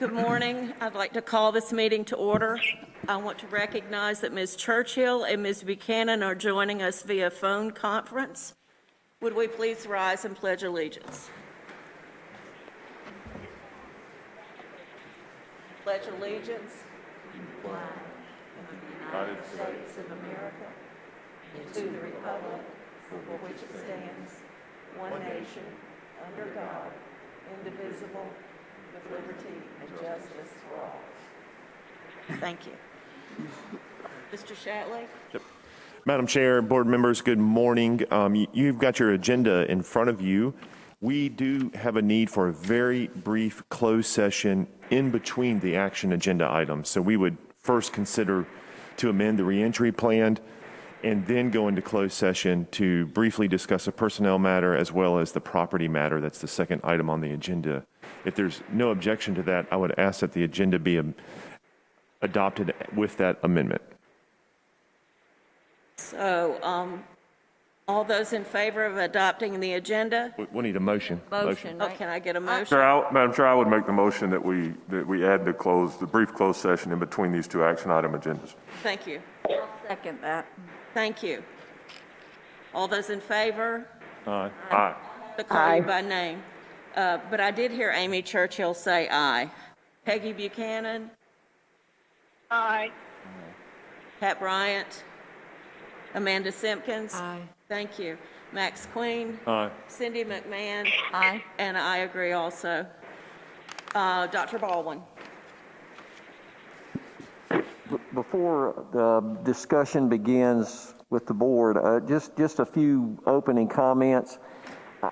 Good morning. I'd like to call this meeting to order. I want to recognize that Ms. Churchill and Ms. Buchanan are joining us via phone conference. Would we please rise and pledge allegiance? Pledge allegiance to the flag of the United States of America and to the republic for which it stands, one nation, under God, indivisible, with liberty and justice for all. Thank you. Mr. Shatley? Yep. Madam Chair, board members, good morning. You've got your agenda in front of you. We do have a need for a very brief closed session in between the action agenda items. So we would first consider to amend the reentry plan and then go into closed session to briefly discuss a personnel matter as well as the property matter. That's the second item on the agenda. If there's no objection to that, I would ask that the agenda be adopted with that amendment. So, all those in favor of adopting the agenda? We need a motion. Motion. Oh, can I get a motion? Madam Chair, I would make the motion that we add the brief closed session in between these two action item agendas. Thank you. I'll second that. Thank you. All those in favor? Aye. Aye. To call you by name. But I did hear Amy Churchill say aye. Peggy Buchanan? Aye. Pat Bryant? Amanda Simpkins? Aye. Thank you. Max Queen? Aye. Cindy McMahon? Aye. And I agree also. Dr. Baldwin? Before the discussion begins with the board, just a few opening comments.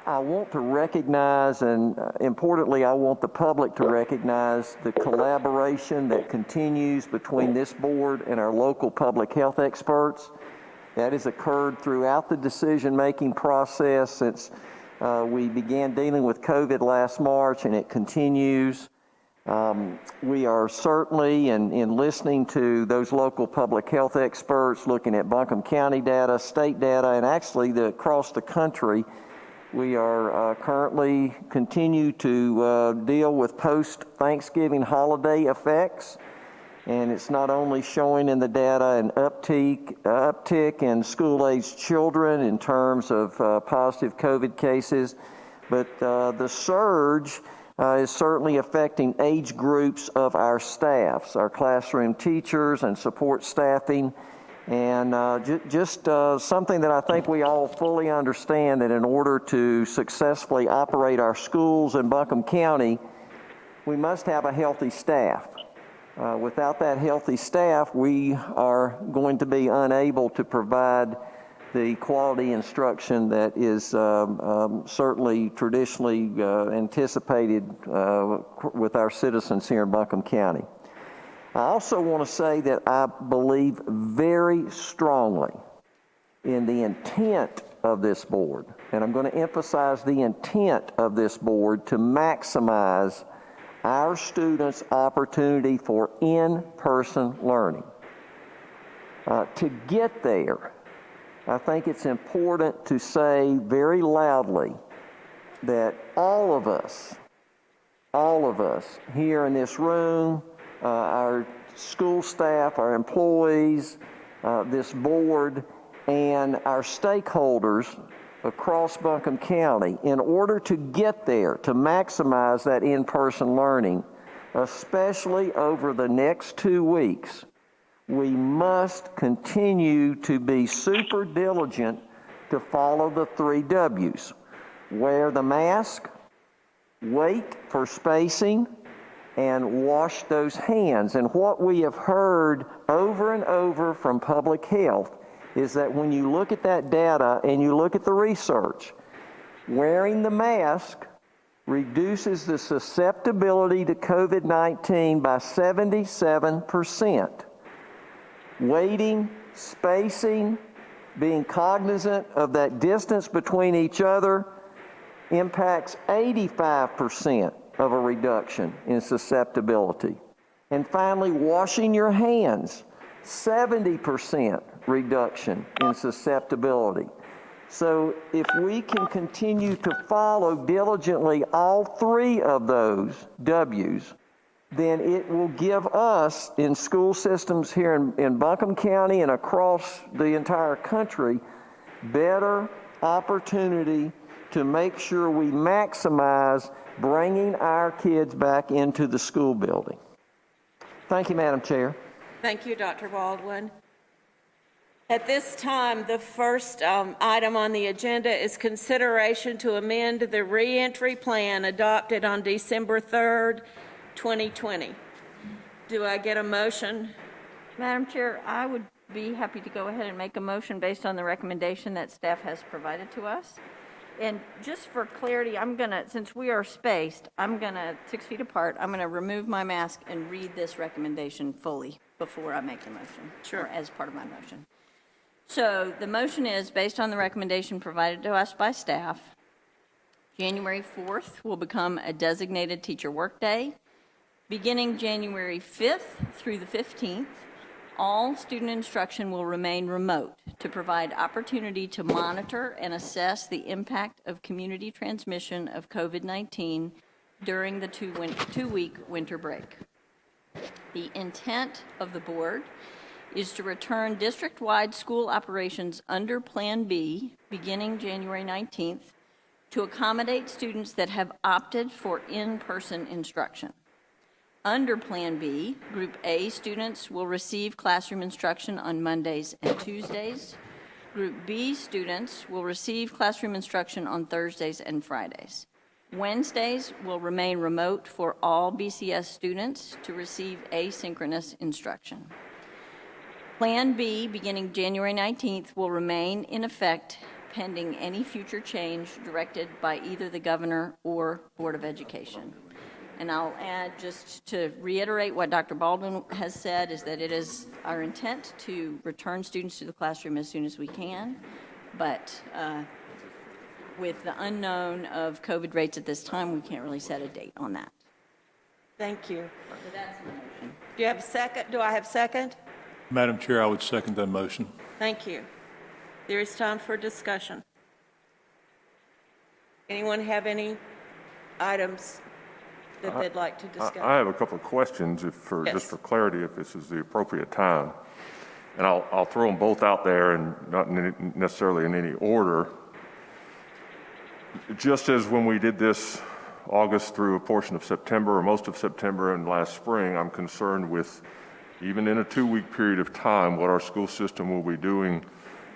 I want to recognize, and importantly, I want the public to recognize the collaboration that continues between this board and our local public health experts. That has occurred throughout the decision-making process since we began dealing with COVID last March, and it continues. We are certainly, in listening to those local public health experts, looking at Buncombe County data, state data, and actually across the country, we are currently continue to deal with post-Thanksgiving holiday effects. And it's not only showing in the data an uptick in school-aged children in terms of positive COVID cases, but the surge is certainly affecting age groups of our staffs, our classroom teachers and support staffing, and just something that I think we all fully understand, that in order to successfully operate our schools in Buncombe County, we must have a healthy staff. Without that healthy staff, we are going to be unable to provide the quality instruction that is certainly traditionally anticipated with our citizens here in Buncombe County. I also want to say that I believe very strongly in the intent of this board, and I'm going to emphasize the intent of this board to maximize our students' opportunity for in-person learning. To get there, I think it's important to say very loudly that all of us here in this room, our school staff, our employees, this board, and our stakeholders across Buncombe County, in order to get there, to maximize that in-person learning, especially over the next 2 weeks, we must continue to be super diligent to follow the 3 W's. Wear the mask, wait for spacing, and wash those hands. And what we have heard over and over from public health is that when you look at that data and you look at the research, wearing the mask reduces the susceptibility to COVID-19 by 77%. Waiting, spacing, being cognizant of that distance between each other impacts 85% of a reduction in susceptibility. And finally, washing your hands, 70% reduction in susceptibility. So if we can continue to follow diligently all 3 of those W's, then it will give us in school systems here in Buncombe County and across the entire country better opportunity to make sure we maximize bringing our kids back into the school building. Thank you, Madam Chair. Thank you, Dr. Baldwin. At this time, the first item on the agenda is consideration to amend the reentry plan adopted on December 3rd, 2020. Do I get a motion? Madam Chair, I would be happy to go ahead and make a motion based on the recommendation that staff has provided to us. And just for clarity, since we are spaced, 6 feet apart, I'm gonna remove my mask and read this recommendation fully before I make the motion. Sure. Or as part of my motion. So the motion is based on the recommendation provided to us by staff. January 4th will become a designated teacher workday. Beginning January 5th through the 15th, all student instruction will remain remote to provide opportunity to monitor and assess the impact of community transmission of COVID-19 during the two-week winter break. The intent of the board is to return district-wide school operations under Plan B beginning January 19th to accommodate students that have opted for in-person instruction. Under Plan B, Group A students will receive classroom instruction on Mondays and Tuesdays. Group B students will receive classroom instruction on Thursdays and Fridays. Wednesdays will remain remote for all BCS students to receive asynchronous instruction. Plan B, beginning January 19th, will remain in effect pending any future change directed by either the governor or Board of Education. And I'll add, just to reiterate what Dr. Baldwin has said, is that it is our intent to return students to the classroom as soon as we can, but with the unknown of COVID rates at this time, we can't really set a date on that. Thank you. So that's my motion. Do you have a second? Do I have a second? Madam Chair, I would second that motion. Thank you. There is time for discussion. Anyone have any items that they'd like to discuss? I have a couple of questions, Yes. just for clarity, if this is the appropriate time. And I'll throw them both out there and not necessarily in any order. Just as when we did this August through a portion of September or most of September and last spring, I'm concerned with, even in a 2-week period of time, what our school system will be doing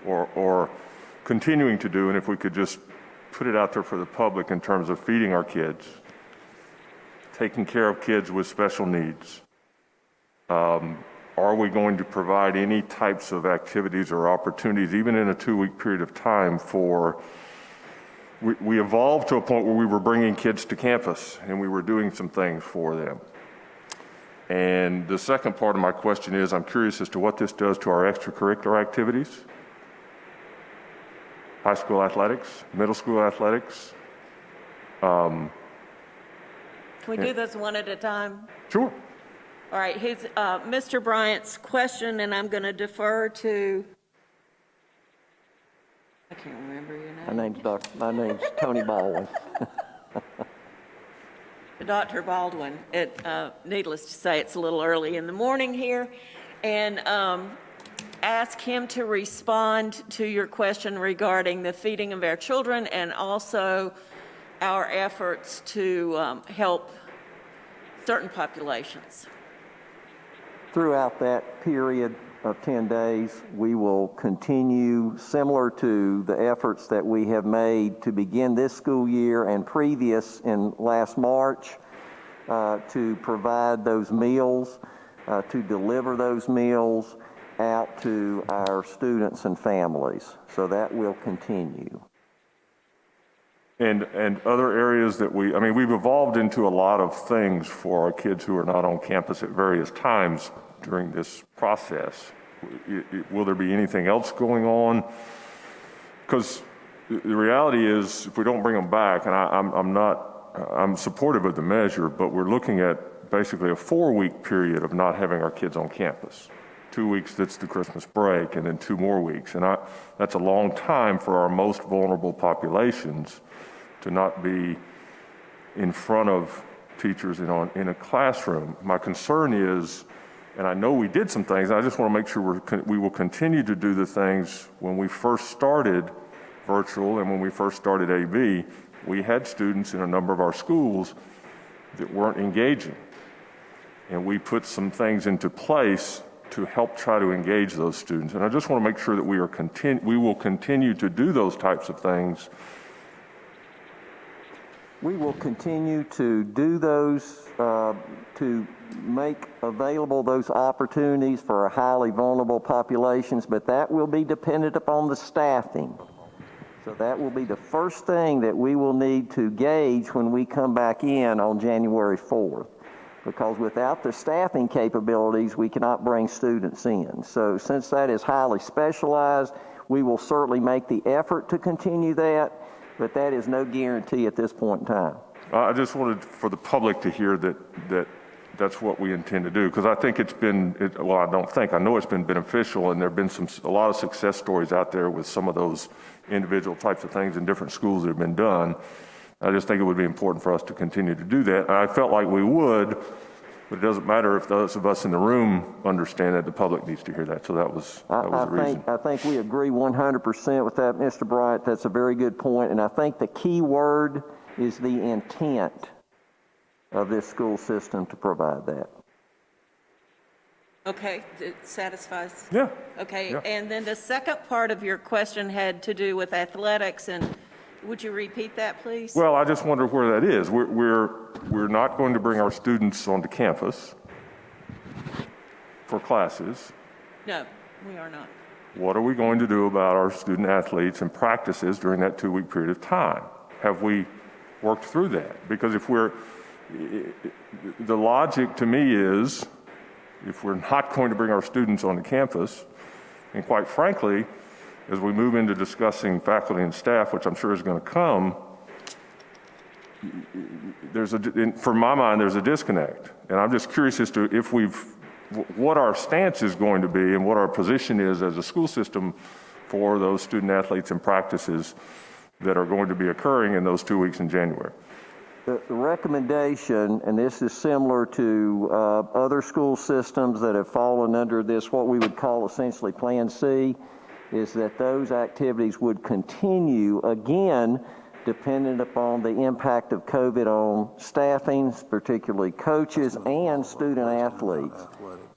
or continuing to do, and if we could just put it out there for the public in terms of feeding our kids, taking care of kids with special needs. Are we going to provide any types of activities or opportunities, even in a 2-week period of time, for, we evolved to a point where we were bringing kids to campus and we were doing some things for them. And the second part of my question is, I'm curious as to what this does to our extracurricular activities. High school athletics, middle school athletics. Can we do this one at a time? Sure. All right, here's Mr. Bryant's question, and I'm going to defer to, I can't remember your name. My name's Tony Baldwin. Dr. Baldwin. Needless to say, it's a little early in the morning here, and ask him to respond to your question regarding the feeding of our children and also our efforts to help certain populations. Throughout that period of 10 days, we will continue, similar to the efforts that we have made to begin this school year and previous in last March, to provide those meals, to deliver those meals out to our students and families. So that will continue. And other areas that we've evolved into a lot of things for our kids who are not on campus at various times during this process. Will there be anything else going on? Because the reality is, if we don't bring them back, and I'm supportive of the measure, but we're looking at basically a 4-week period of not having our kids on campus. 2 weeks, that's the Christmas break, and then 2 more weeks. And that's a long time for our most vulnerable populations to not be in front of teachers in a classroom. My concern is, and I know we did some things, I just want to make sure we will continue to do the things when we first started virtual and when we first started AB, we had students in a number of our schools that weren't engaging. And we put some things into place to help try to engage those students. And I just want to make sure that we will continue to do those types of things. We will continue to do those, to make available those opportunities for our highly vulnerable populations, but that will be dependent upon the staffing. So that will be the first thing that we will need to gauge when we come back in on January 4th. Because without the staffing capabilities, we cannot bring students in. So since that is highly specialized, we will certainly make the effort to continue that, but that is no guarantee at this point in time. I just wanted for the public to hear that's what we intend to do, because I think I know it's been beneficial, and there have been a lot of success stories out there with some of those individual types of things in different schools that have been done. I just think it would be important for us to continue to do that. And I felt like we would, but it doesn't matter if those of us in the room understand that. The public needs to hear that. So that was the reason. I think we agree 100% with that, Mr. Bryant. That's a very good point. And I think the key word is the intent of this school system to provide that. Okay, it satisfies? Yeah. Okay, Yeah. and then the second part of your question had to do with athletics, and would you repeat that, please? Well, I just wonder where that is. We're not going to bring our students onto campus for classes. No, we are not. What are we going to do about our student athletes and practices during that 2-week period of time? Have we worked through that? Because the logic to me is, if we're not going to bring our students onto campus, and quite frankly, as we move into discussing faculty and staff, which I'm sure is going to come, from my mind, there's a disconnect. And I'm just curious as to what our stance is going to be and what our position is as a school system for those student athletes and practices that are going to be occurring in those 2 weeks in January. The recommendation, and this is similar to other school systems that have fallen under this, what we would call essentially Plan C, is that those activities would continue, again, dependent upon the impact of COVID on staffing, particularly coaches and student athletes.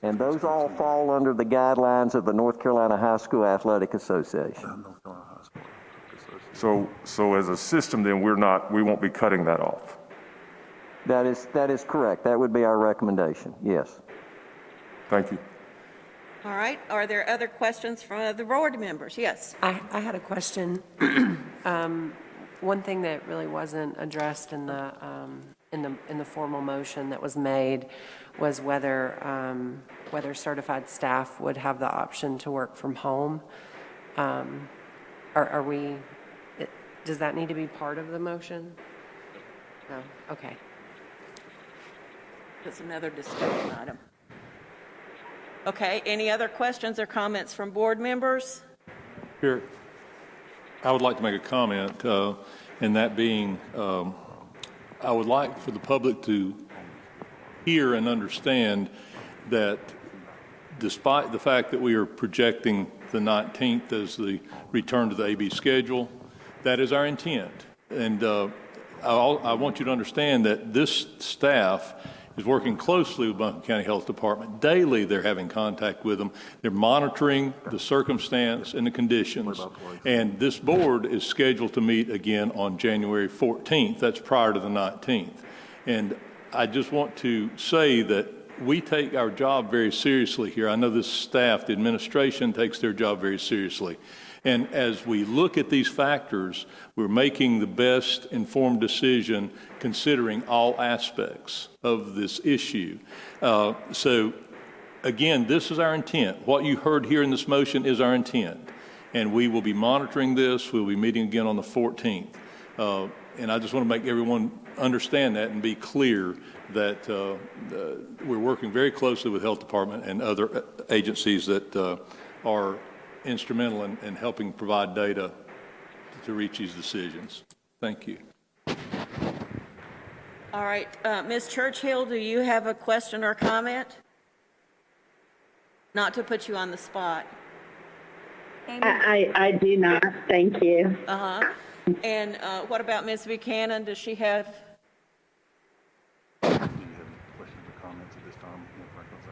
And those all fall under the guidelines of the North Carolina High School Athletic Association. So as a system, then we won't be cutting that off. That is correct. That would be our recommendation, yes. Thank you. All right, are there other questions from the board members? Yes. I had a question. One thing that really wasn't addressed in the formal motion that was made was whether certified staff would have the option to work from home. Does that need to be part of the motion? No. Okay. That's another discussion item. Okay, any other questions or comments from board members? Here, I would like to make a comment, and that being, I would like for the public to hear and understand that despite the fact that we are projecting the 19th as the return to the AB schedule, that is our intent. And I want you to understand that this staff is working closely with Buncombe County Health Department. Daily, they're having contact with them. They're monitoring the circumstance and the conditions. And this board is scheduled to meet again on January 14th. That's prior to the 19th. And I just want to say that we take our job very seriously here. I know this staff, the administration, takes their job very seriously. And as we look at these factors, we're making the best informed decision considering all aspects of this issue. So again, this is our intent. What you heard here in this motion is our intent. And we will be monitoring this. We'll be meeting again on the 14th. And I just want to make everyone understand that and be clear that we're working very closely with Health Department and other agencies that are instrumental in helping provide data to reach these decisions. Thank you. All right, Ms. Churchill, do you have a question or comment? Not to put you on the spot. I do not. Thank you. Uh-huh. And what about Ms. Buchanan? Does she have? Do you have any questions or comments at this time? Franklin's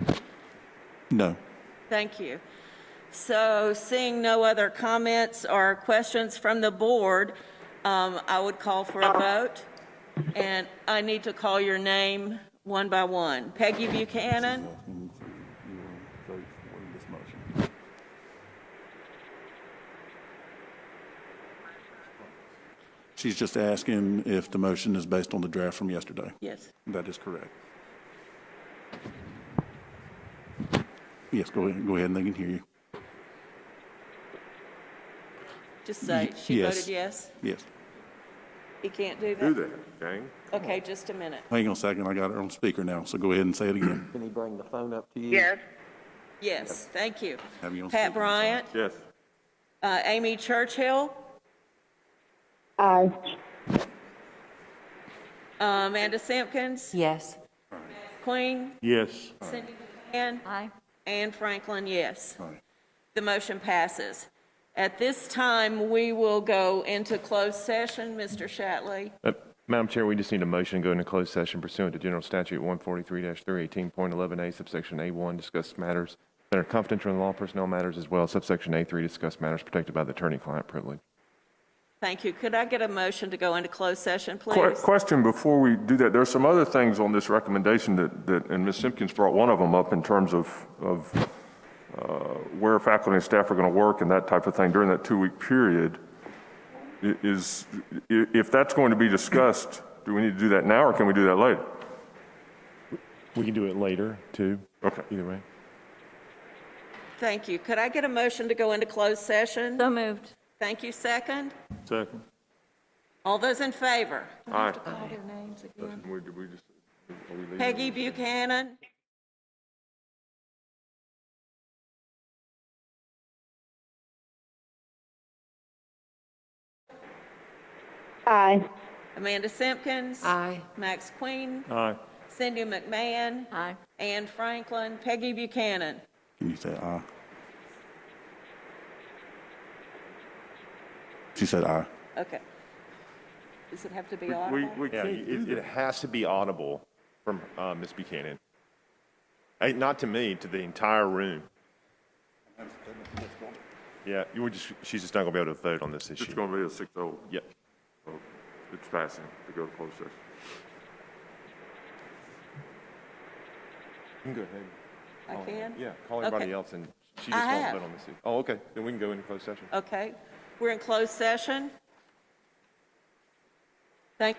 asking. No. Thank you. So seeing no other comments or questions from the board, I would call for a vote. And I need to call your name one by one. Peggy Buchanan? Asking for your vote for this motion. She's just asking if the motion is based on the draft from yesterday. Yes. That is correct. Yes, go ahead, and they can hear you. Just say she Yes. voted yes? Yes. He can't do Do that? that, gang. Okay, just a minute. Hang on a second, I got it on speaker now, so go ahead and say it again. Can he bring the phone up to you? Yes. Yes, thank you. Have you on Pat speaker, Bryant? Yes. Amy Churchill? Aye. Amanda Simpkins? Yes. Queen? Yes. Cindy McMahon? Aye. And Franklin, yes. Aye. The motion passes. At this time, we will go into closed session. Mr. Shatley? Madam Chair, we just need a motion to go into closed session pursuant to General Statute 143-318.11A, subsection A1, discuss matters that are confidential in law, personnel matters, as well as subsection A3, discuss matters protected by the attorney-client privilege. Thank you. Could I get a motion to go into closed session, please? Question before we do that. There's some other things on this recommendation that and Ms. Simpkins brought one of them up in terms of where faculty and staff are going to work and that type of thing during that 2-week period. If that's going to be discussed, do we need to do that now or can we do that later? We can do it later, too. Okay. Either way. Thank you. Could I get a motion to go into closed session? So moved. Thank you. Second? Second. All those in favor? Aye. Call their names again. Did we just, are we leaving? Peggy Buchanan? Aye. Amanda Simpkins? Aye. Max Queen? Aye. Cindy McMahon? Aye. Ann Franklin? Peggy Buchanan? Can you say aye? She said aye. Okay. Does it have to be We audible? Yeah, can't do it has to be audible from Ms. Buchanan. Not to me, to the entire room. Yeah, she's just not going to be able to vote on this It's issue. going to be a 6-0. Yep. vote. It's passing to go to closed session. You can go ahead. I can? Yeah, call everybody Okay. else, and she I just won't have. vote on this issue. Oh, okay, then we can go into closed session. Okay. We're in closed session. Thank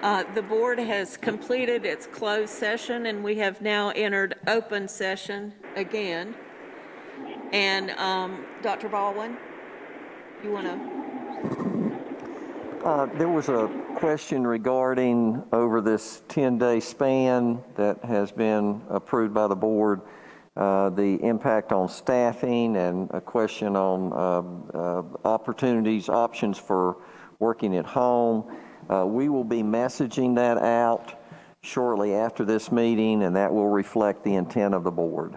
The board has completed its closed session, and we have now entered open session again. And Dr. Baldwin, you want to? There was a question regarding over this 10-day span that has been approved by the board, the impact on staffing, and a question on options for working at home. We will be messaging that out shortly after this meeting, and that will reflect the intent of the board.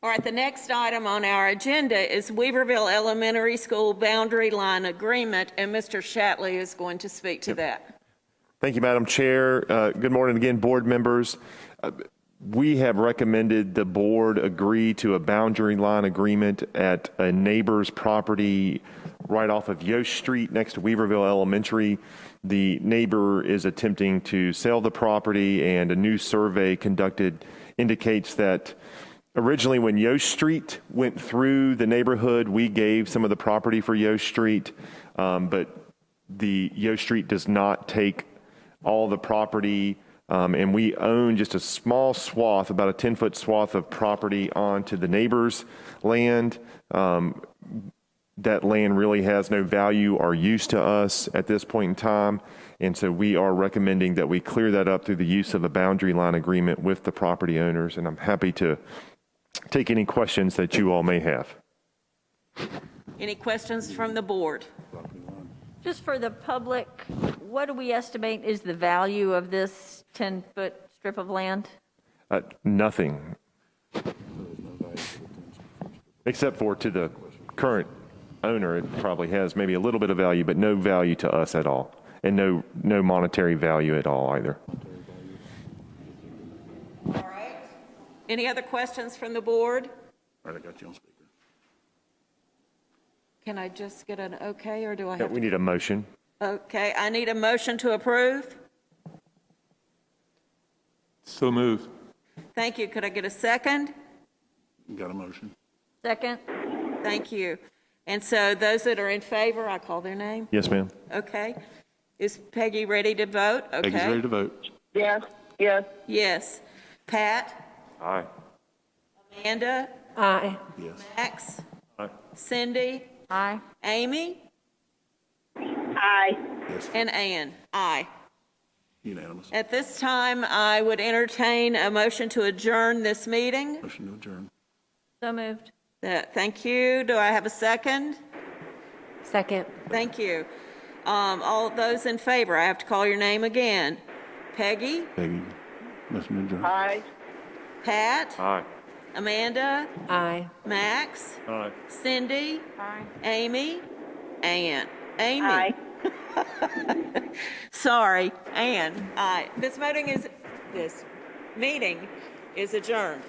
All right, the next item on our agenda is Weaverville Elementary School Boundary Line Agreement, and Mr. Shatley is going to speak to that. Thank you, Madam Chair. Good morning again, board members. We have recommended the board agree to a boundary line agreement at a neighbor's property right off of Yost Street next to Weaverville Elementary. The neighbor is attempting to sell the property, and a new survey conducted indicates that originally when Yost Street went through the neighborhood, we gave some of the property for Yost Street, but the Yost Street does not take all the property, and we own just a small swath, about a 10-foot swath of property onto the neighbor's land. That land really has no value or use to us at this point in time, and so we are recommending that we clear that up through the use of a boundary line agreement with the property owners, and I'm happy to take any questions that you all may have. Any questions from the board? Just for the public, what do we estimate is the value of this 10-foot strip of land? Nothing, except for to the current owner. It probably has maybe a little bit of value, but no value to us at all, and no monetary value at all either. All right. Any other questions from the board? All right, I got you on speaker. Can I just get an okay, or do I Yeah, have we need a motion. Okay, I need a motion to approve. So moved. Thank you. Could I get a second? Got a motion? Second? Thank you. And so those that are in favor, I call their name. Yes, ma'am. Okay. Is Peggy ready to vote? Okay. Peggy's ready to vote. Yes, yes. Yes. Pat? Aye. Amanda? Aye. Yes. Max? Aye. Cindy? Aye. Amy? Aye. Yes. And Ann? Aye. Unanimous. At this time, I would entertain a motion to adjourn this meeting. Motion to adjourn. So moved. Thank you. Do I have a second? Second. Thank you. All those in favor, I have to call your name again. Peggy? Peggy, motion to adjourn. Aye. Pat? Aye. Amanda? Aye. Max? Aye. Cindy? Aye. Amy? Ann? Amy? Aye. Sorry, Ann. Aye. This meeting is adjourned.